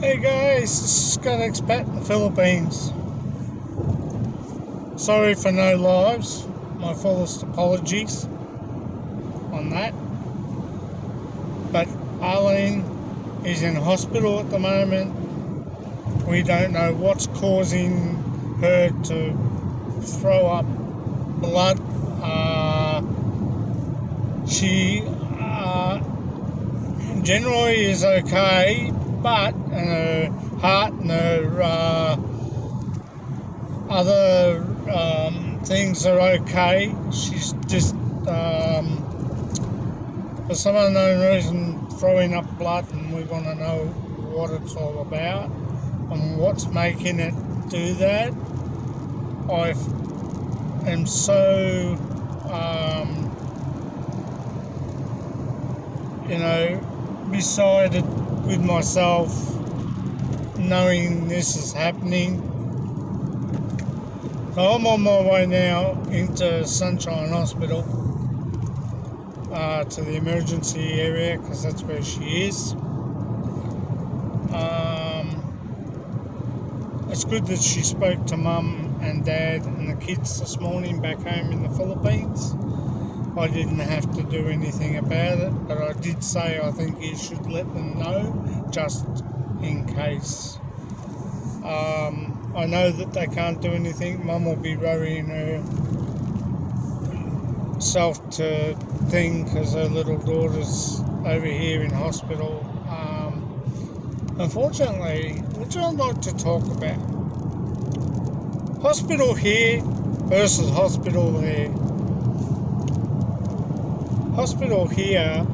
Hey guys, this is got expat in the Philippines. Sorry for no lives. My fullest apologies on that. But Arlene is in hospital at the moment. We don't know what's causing her to throw up blood. She generally is okay, but her heart and her other things are okay. She's just, for some unknown reason, throwing up blood, and we want to know what it's all about and what's making it do that. I am so, decided with myself knowing this is happening. So I'm on my way now into Sunshine Hospital, to the emergency area, because that's where she is. It's good that she spoke to Mum and Dad and the kids this morning back home in the Philippines. I didn't have to do anything about it, but I did say I think you should let them know, just in case. I know that they can't do anything. Mum will be worrying herself to thing because her little daughter's over here in hospital. Unfortunately, which I'd like to talk about, hospital here versus hospital there. Hospital here,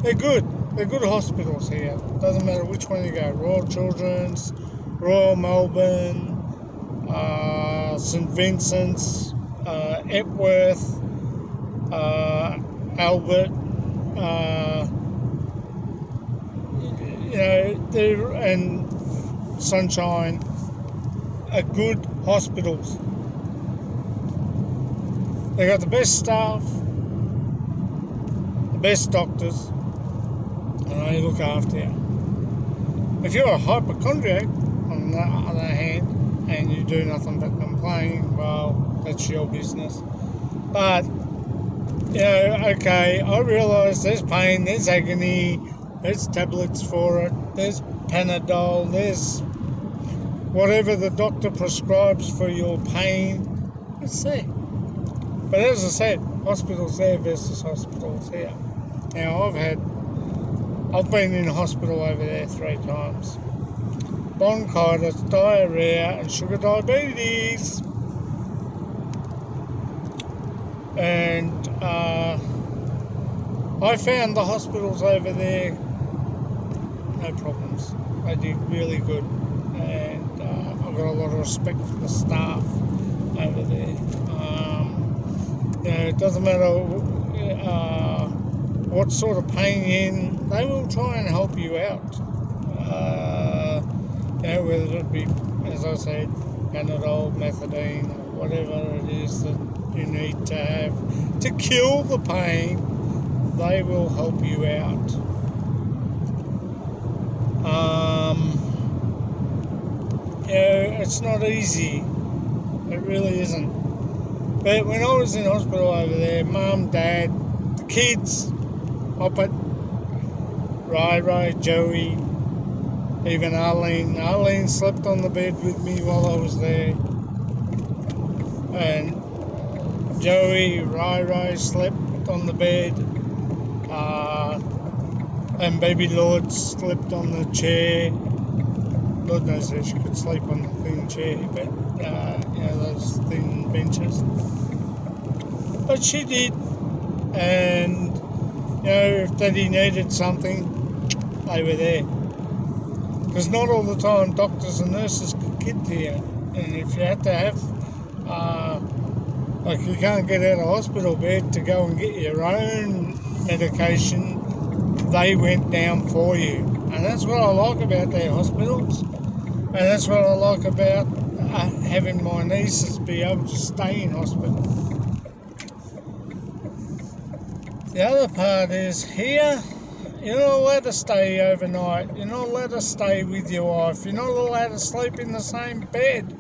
they're good. They're good hospitals here. Doesn't matter which one you go. Royal Children's, Royal Melbourne, St Vincent's, Epworth, Albert, and Sunshine are good hospitals. They got the best staff, best doctors, and they look after you. If you're a hypochondriac, on the other hand, and you do nothing but complain, well, that's your business. But, okay, I realise there's pain, there's agony, there's tablets for it, there's Panadol, there's whatever the doctor prescribes for your pain. It's there. But as I said, hospitals there versus hospitals here. Now, I've been in hospital over there 3 times. Bronchitis, diarrhea, and sugar diabetes. And I found the hospitals over there, no problems. They did really good. And I've got a lot of respect for the staff over there. It doesn't matter what sort of pain you're in, they will try and help you out. Whether it be, as I said, Panadol, methadone, or whatever it is that you need to have to kill the pain, they will help you out. It's not easy. It really isn't. But when I was in hospital over there, Mum, Dad, the kids, Hoppet, Rai, Joey, even Arlene. Arlene slept on the bed with me while I was there. And Joey, Rai slept on the bed. And baby Lord slept on the chair. Lord knows that she could sleep on the thin chair, but those thin benches. But she did, and if Daddy needed something, they were there. Because not all the time doctors and nurses could get to you, and if you had to have, you can't get out of hospital bed to go and get your own medication, they went down for you. And that's what I like about their hospitals. And that's what I like about having my nieces be able to stay in hospital. The other part is here, You're not allowed to stay overnight. You're not allowed to stay with your wife. You're not allowed to sleep in the same bed.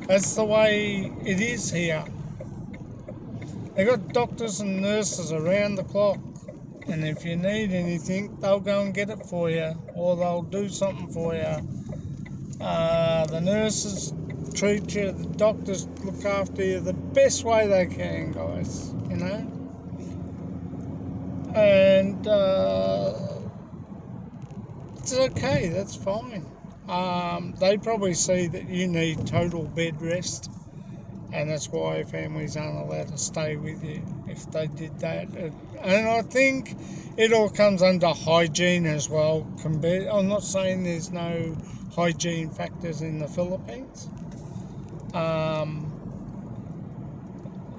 That's the way it is here. They've got doctors and nurses around the clock. And if you need anything, they'll go and get it for you. Or they'll do something for you. The nurses treat you. The doctors look after you the best way they can, guys. You know? And it's okay, that's fine. They probably see that you need total bed rest, and that's why families aren't allowed to stay with you if they did that. And I think it all comes under hygiene as well. I'm not saying there's no hygiene factors in the Philippines. Yeah,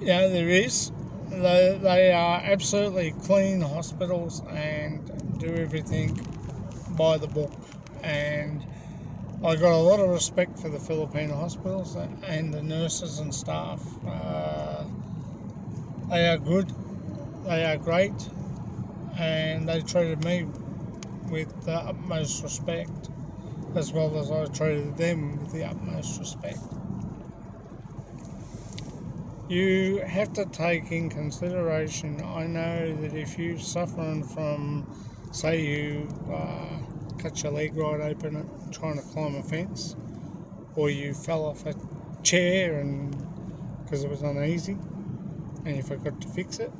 there is. They are absolutely clean hospitals and do everything by the book. And I got a lot of respect for the Filipino hospitals and the nurses and staff. They are good, they are great, and they treated me with the utmost respect, as well as I treated them with the utmost respect. You have to take in consideration, I know that if you're suffering from, say you cut your leg right open trying to climb a fence, or you fell off a chair and because it was uneasy and you forgot to fix it,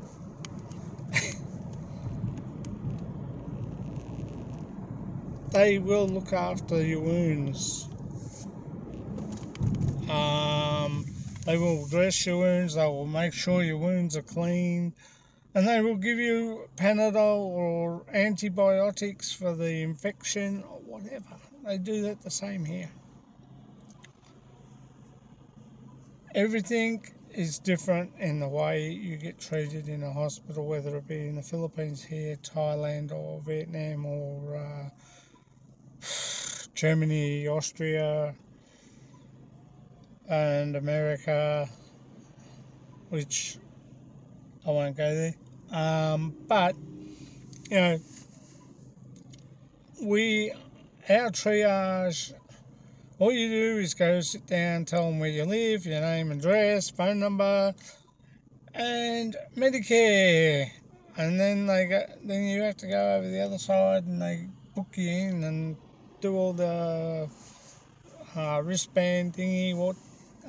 they will look after your wounds. They will dress your wounds, they will make sure your wounds are clean, and they will give you Panadol or antibiotics for the infection or whatever. They do that the same here. Everything is different in the way you get treated in a hospital, whether it be in the Philippines here, Thailand or Vietnam or Germany, Austria and America, which I won't go there. But, you know, our triage, all you do is go sit down, tell them where you live, your name, address, phone number, and Medicare. And then then you have to go over the other side and they book you in and do all the wristband thingy,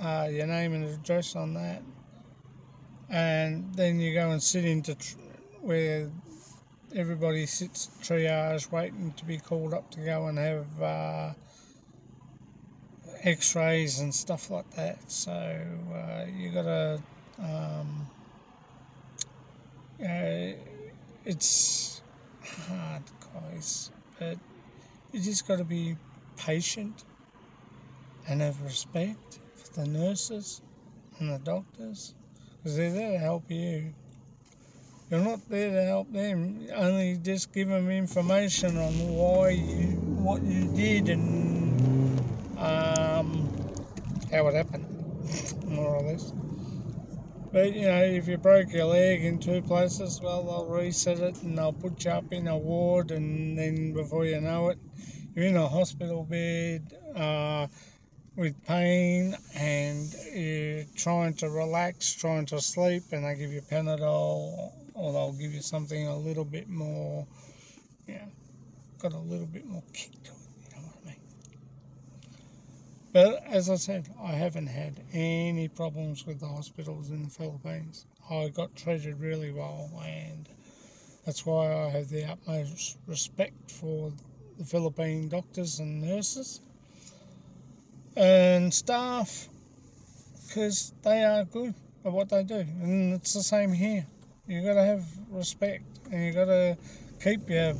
your name and address on that. And then you go and sit into where everybody sits triage, waiting to be called up to go and have x-rays and stuff like that. So you gotta it's hard, guys, but you just got to be patient and have respect for the nurses and the doctors, because they're there to help you. You're not there to help them, only just give them information on what you did and how it happened, more or less. But, you know, if you broke your leg in two places, well, they'll reset it and they'll put you up in a ward, and then before you know it, you're in a hospital bed with pain and you're trying to relax, trying to sleep, and they give you Panadol, or they'll give you something a little bit more, got a little bit more kick to it, you know what I mean? But as I said, I haven't had any problems with the hospitals in the Philippines. I got treated really well, and that's why I have the utmost respect for the Philippine doctors and nurses and staff, because they are good at what they do. And it's the same here. You've got to have respect, and you've got to keep your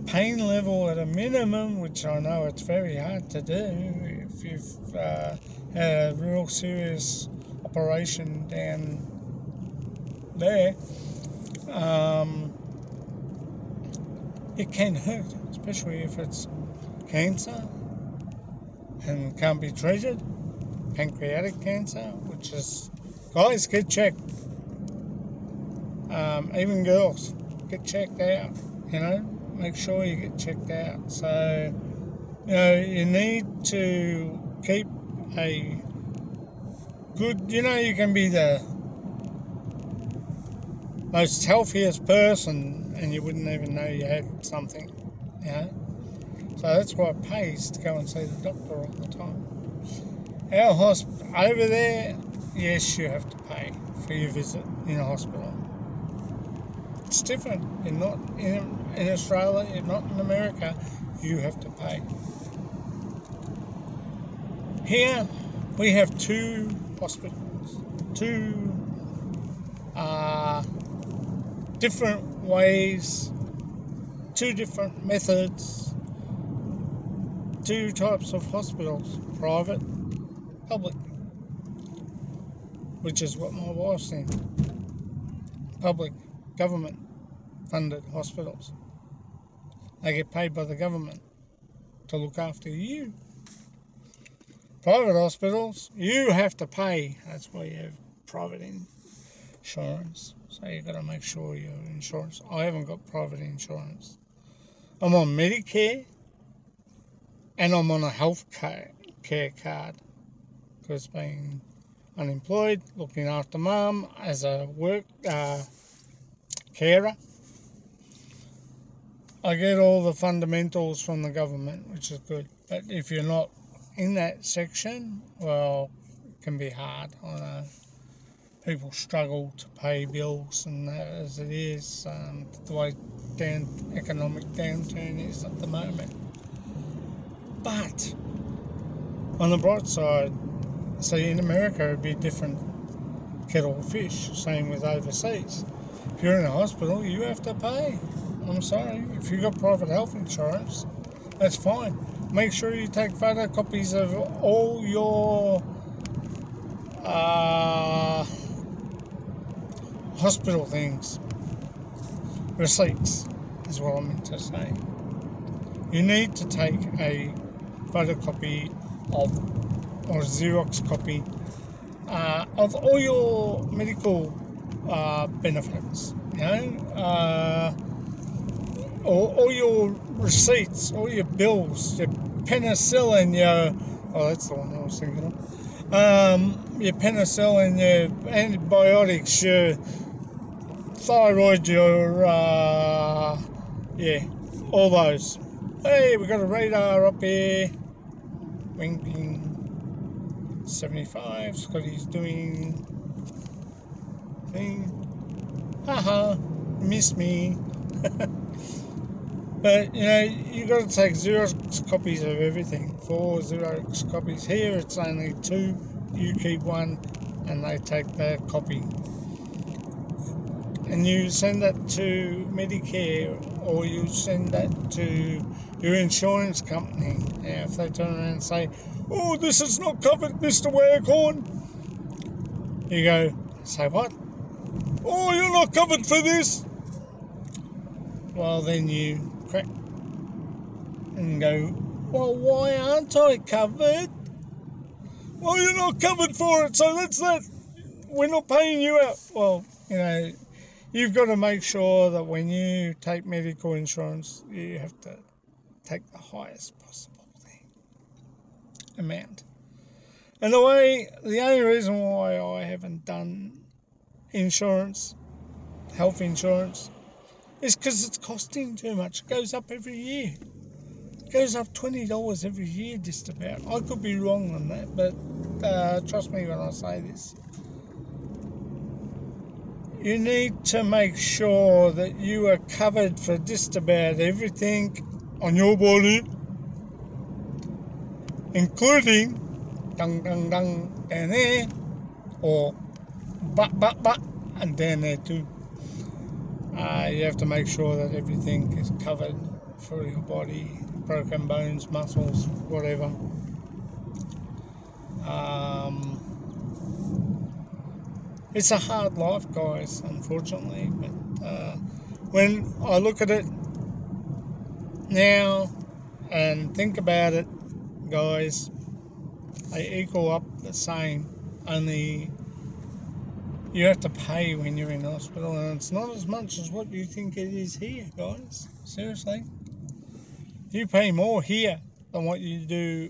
pain level at a minimum, which I know it's very hard to do if you've had a real serious operation down there. It can hurt, especially if it's cancer and can't be treated, pancreatic cancer, which is, guys, get checked, even girls. get checked out, make sure you get checked out. So, you need to keep a good, you can be the most healthiest person and you wouldn't even know you had something, So that's why it pays to go and see the doctor all the time. Our hospital over there, yes, you have to pay for your visit in a hospital. It's different. You're not in Australia, you're not in America, you have to pay. Here, we have 2 hospitals, 2 different ways, 2 different methods, 2 types of hospitals, private, public, which is what my wife's in. Public, government funded hospitals. They get paid by the government to look after you. Private hospitals, you have to pay. That's why you have private insurance. So you've got to make sure your insurance. I haven't got private insurance. I'm on Medicare and I'm on a health care card because being unemployed, looking after mum as a work carer, I get all the fundamentals from the government, which is good. But if you're not in that section, well, it can be hard. I know people struggle to pay bills, and as it is, the way economic downturn is at the moment. But on the bright side, see, in America it'd be a different kettle of fish. Same with overseas. If you're in a hospital, you have to pay. I'm sorry. If you've got private health insurance, that's fine. Make sure you take photocopies of all your hospital things. Receipts is what I meant to say. You need to take a photocopy of, or Xerox copy of all your medical benefits, all your receipts, all your bills, your penicillin, that's the one I was thinking of. Your penicillin, your antibiotics, your thyroid, your all those. Hey, we got a radar up here. Winking 75. Scotty's doing thing. Haha, miss me. But you got to take Xerox copies of everything. 4 Xerox copies. Here it's only 2. You keep 1, and they take the copy. And you send that to Medicare, or you send that to your insurance company. Now, if they turn around and say, "Oh, this is not covered, Mr. Waghorn," you go, "Say what? Oh, you're not covered for this." Well, then you crack and go, "Well, why aren't I covered?" "Well, you're not covered for it, so that's that. We're not paying you out." Well, you've got to make sure that when you take medical insurance, you have to take the highest possible amount. And the only reason why I haven't done insurance, health insurance, is because it's costing too much. It goes up every year. It goes up $20 every year, just about. I could be wrong on that, but trust me when I say this. You need to make sure that you are covered for just about everything on your body, including dung dung dung down there, or but, and down there too. You have to make sure that everything is covered for your body, broken bones, muscles, whatever. It's a hard life, guys, unfortunately, but when I look at it now and think about it, guys, they equal up the same, only you have to pay when you're in hospital, and it's not as much as what you think it is here, guys. Seriously. You pay more here than what you do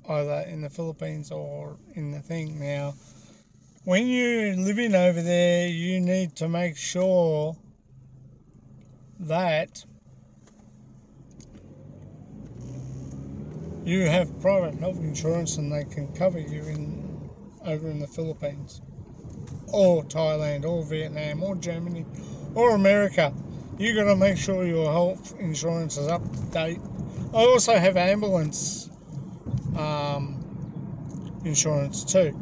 either in the Philippines or in the thing. Now, when you're living over there, you need to make sure that you have private health insurance and they can cover you over in the Philippines or Thailand or Vietnam or Germany or America. You got to make sure your health insurance is up to date. I also have ambulance insurance too.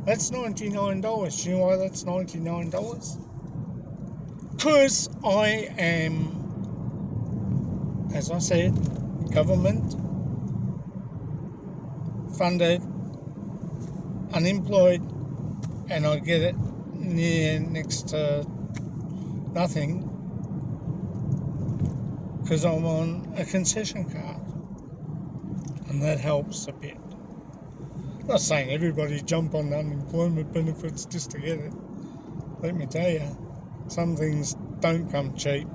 That's $99. Do you know why that's $99? Because I am, as I said, government funded, unemployed, and I get it next to nothing because I'm on a concession card, and that helps a bit. I'm not saying everybody jump on unemployment benefits just to get it. Let me tell you, some things don't come cheap.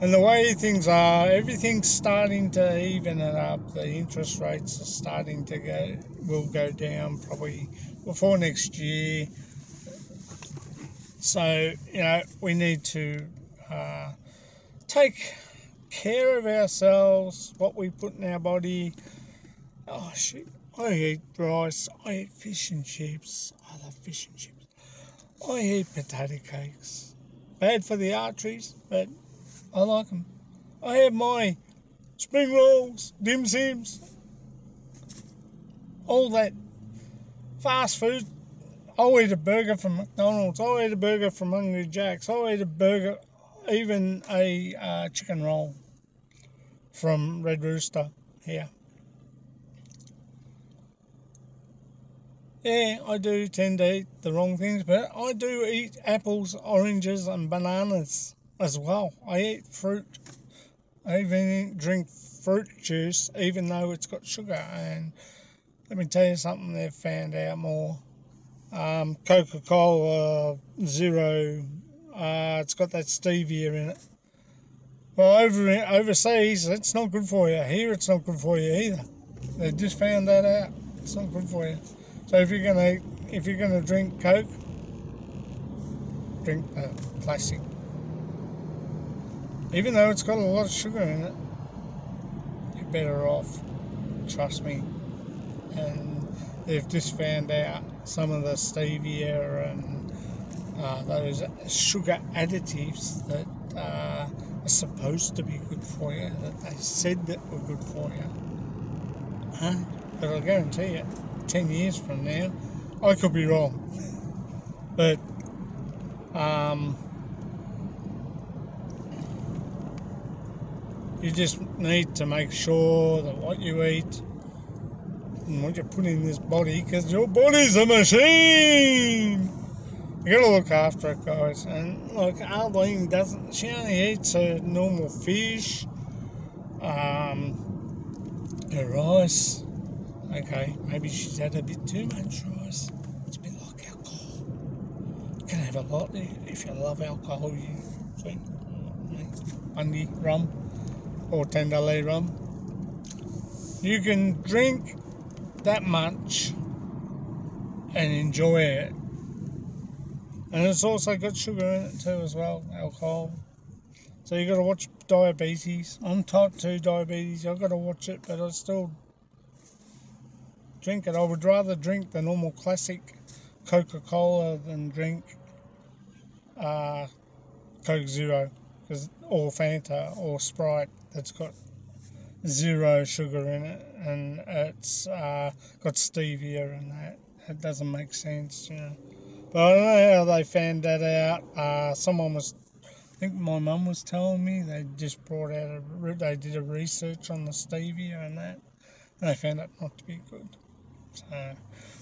And the way things are, everything's starting to even it up. The interest rates are starting to will go down probably before next year. So, we need to take care of ourselves, what we put in our body. Oh, shit. I eat rice. I eat fish and chips. I love fish and chips. I eat potato cakes. Bad for the arteries, but I like them. I have my spring rolls, dim sims, all that fast food. I'll eat a burger from McDonald's. I'll eat a burger from Hungry Jack's. I'll eat a burger, even a chicken roll from Red Rooster here. Yeah, I do tend to eat the wrong things, but I do eat apples, oranges and bananas as well. I eat fruit. I even drink fruit juice, even though it's got sugar. And let me tell you something they've found out more. Coca-Cola Zero, it's got that stevia in it. Well, overseas, it's not good for you. Here, it's not good for you either. They just found that out. It's not good for you. So if you're gonna drink Coke, drink the classic. Even though it's got a lot of sugar in it, you're better off. Trust me. And they've just found out some of the stevia and those sugar additives that are supposed to be good for you, that they said that were good for you. But I guarantee you, 10 years from now, I could be wrong. But you just need to make sure that what you eat and what you put in this body, because your body's a machine. You got to look after it, guys. And like Arlene doesn't, she only eats her normal fish, her rice. Okay, maybe she's had a bit too much rice. It's a bit like alcohol. You can have a lot if you love alcohol. You drink Bundy rum or Tenderley rum. You can drink that much and enjoy it. And it's also got sugar in it too as well, alcohol. So you got to watch diabetes. I'm type 2 diabetes. I've got to watch it, but I still drink it. I would rather drink the normal classic Coca-Cola than drink Coke Zero, or Fanta or Sprite that's got zero sugar in it, and it's got stevia in that. It doesn't make sense, But I don't know how they found that out. I think my mum was telling me they just brought out they did a research on the stevia and that, and they found it not to be good. So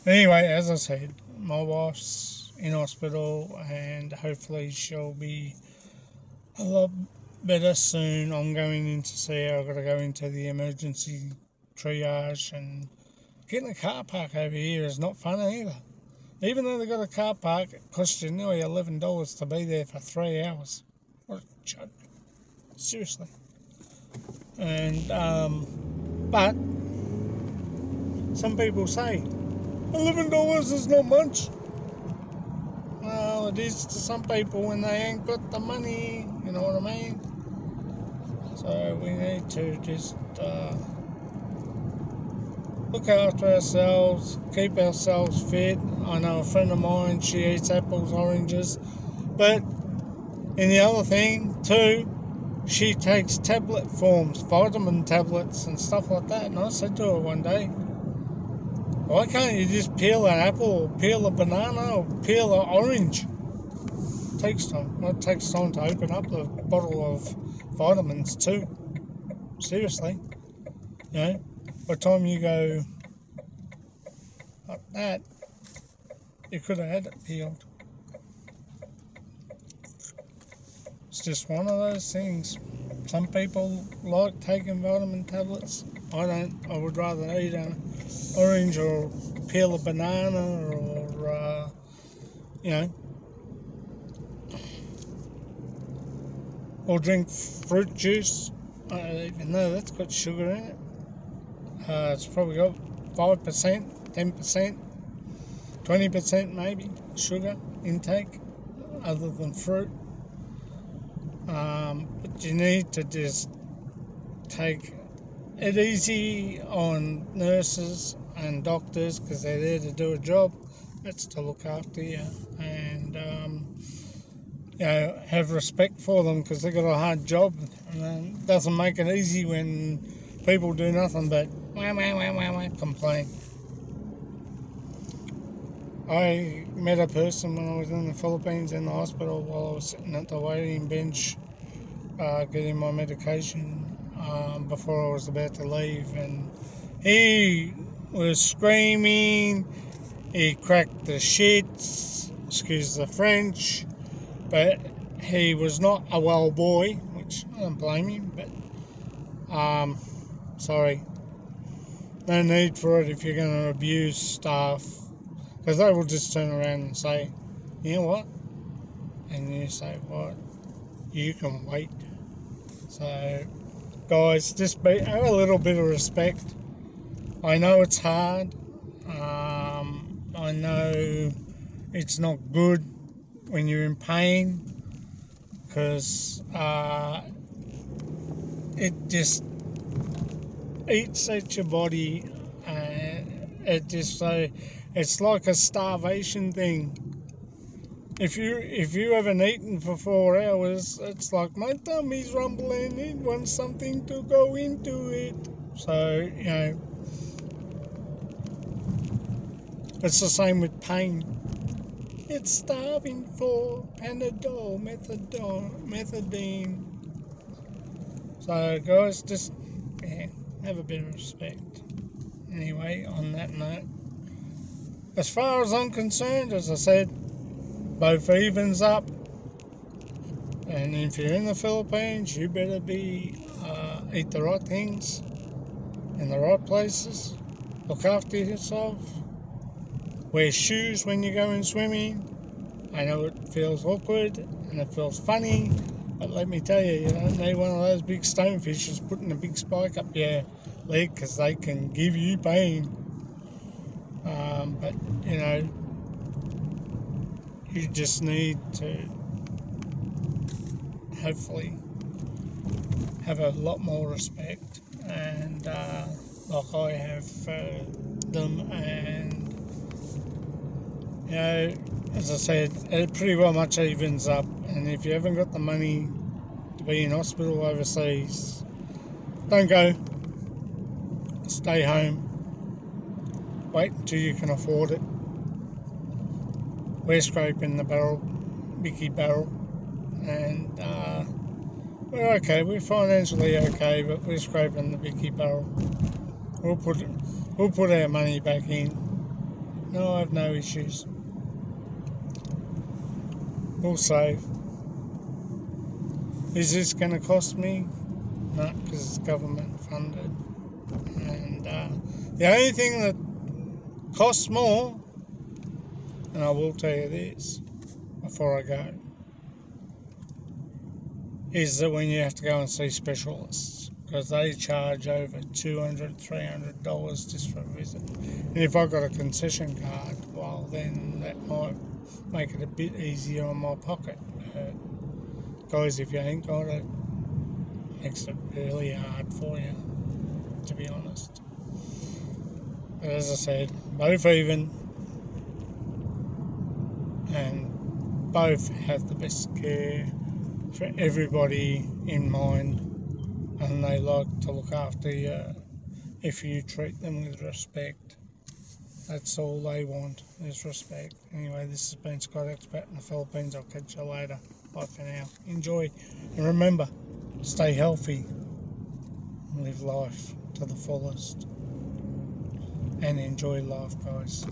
anyway, as I said, my wife's in hospital and hopefully she'll be a lot better soon. I'm going in to see her. I've got to go into the emergency triage, and getting a car park over here is not fun either. Even though they got a car park, it costs you nearly $11 to be there for 3 hours. What a joke. Seriously. And, but some people say, $11 is not much. Well, it is to some people when they ain't got the money, you know what I mean? So we need to just look after ourselves, keep ourselves fit. I know a friend of mine, she eats apples, oranges, but in the other thing too, she takes tablet forms, vitamin tablets and stuff like that. And I said to her one day, why can't you just peel an apple or peel a banana or peel an orange? It takes time. It takes time to open up the bottle of vitamins too. Seriously. You know, by the time you go like that, you could have had it peeled. It's just one of those things. Some people like taking vitamin tablets. I don't. I would rather eat an orange or peel a banana or, you know, or drink fruit juice. I don't even know that's got sugar in it. It's probably got 5%, 10%, 20% maybe sugar intake other than fruit. But you need to just take it easy on nurses and doctors because they're there to do a job. That's to look after you and you know, have respect for them because they've got a hard job and it doesn't make it easy when people do nothing but complain. I met a person when I was in the Philippines in the hospital while I was sitting at the waiting bench getting my medication before I was about to leave, and he was screaming, he cracked the shits, excuse the French, but he was not a well boy, which I don't blame him, but sorry, no need for it if you're going to abuse staff, because they will just turn around and say, you know what, and you say, what, you can wait. So guys, just have a little bit of respect. I know it's hard, I know it's not good when you're in pain, because it just eats at your body, it just so it's like a starvation thing. If you haven't eaten for 4 hours, it's like my tummy's rumbling, it wants something to go into it. So, you know, it's the same with pain. It's starving for Panadol, methadone. So guys, just have a bit of respect. Anyway, on that note, as far as I'm concerned, as I said, both evens up, and if you're in the Philippines, you better eat the right things in the right places, look after yourself, wear shoes when you're going swimming. I know it feels awkward and it feels funny, but let me tell you, you don't need one of those big stonefishes putting a big spike up your leg because they can give you pain. But you know, you just need to hopefully have a lot more respect, and like I have for them, and you know, as I said, it pretty well much evens up. And if you haven't got the money to be in hospital overseas, don't go, stay home, wait until you can afford it. We're scraping the barrel, Mickey barrel, and we're okay. We're financially okay, but we're scraping the Mickey barrel. We'll put our money back in. No, I have no issues. We'll save. Is this going to cost me? No, because it's government funded. And the only thing that costs more And I will tell you this before I go, is that when you have to go and see specialists, because they charge over $200, $300 just for a visit. And if I've got a concession card, well, then that might make it a bit easier on my pocket. Guys, if you ain't got it, it makes it really hard for you, to be honest. But as I said, both even, and both have the best care for everybody in mind, and they like to look after you if you treat them with respect. That's all they want, is respect. Anyway, this has been Scott Expat in the Philippines. I'll catch you later. Bye for now. Enjoy. And remember, stay healthy. Live life to the fullest. And enjoy life, guys.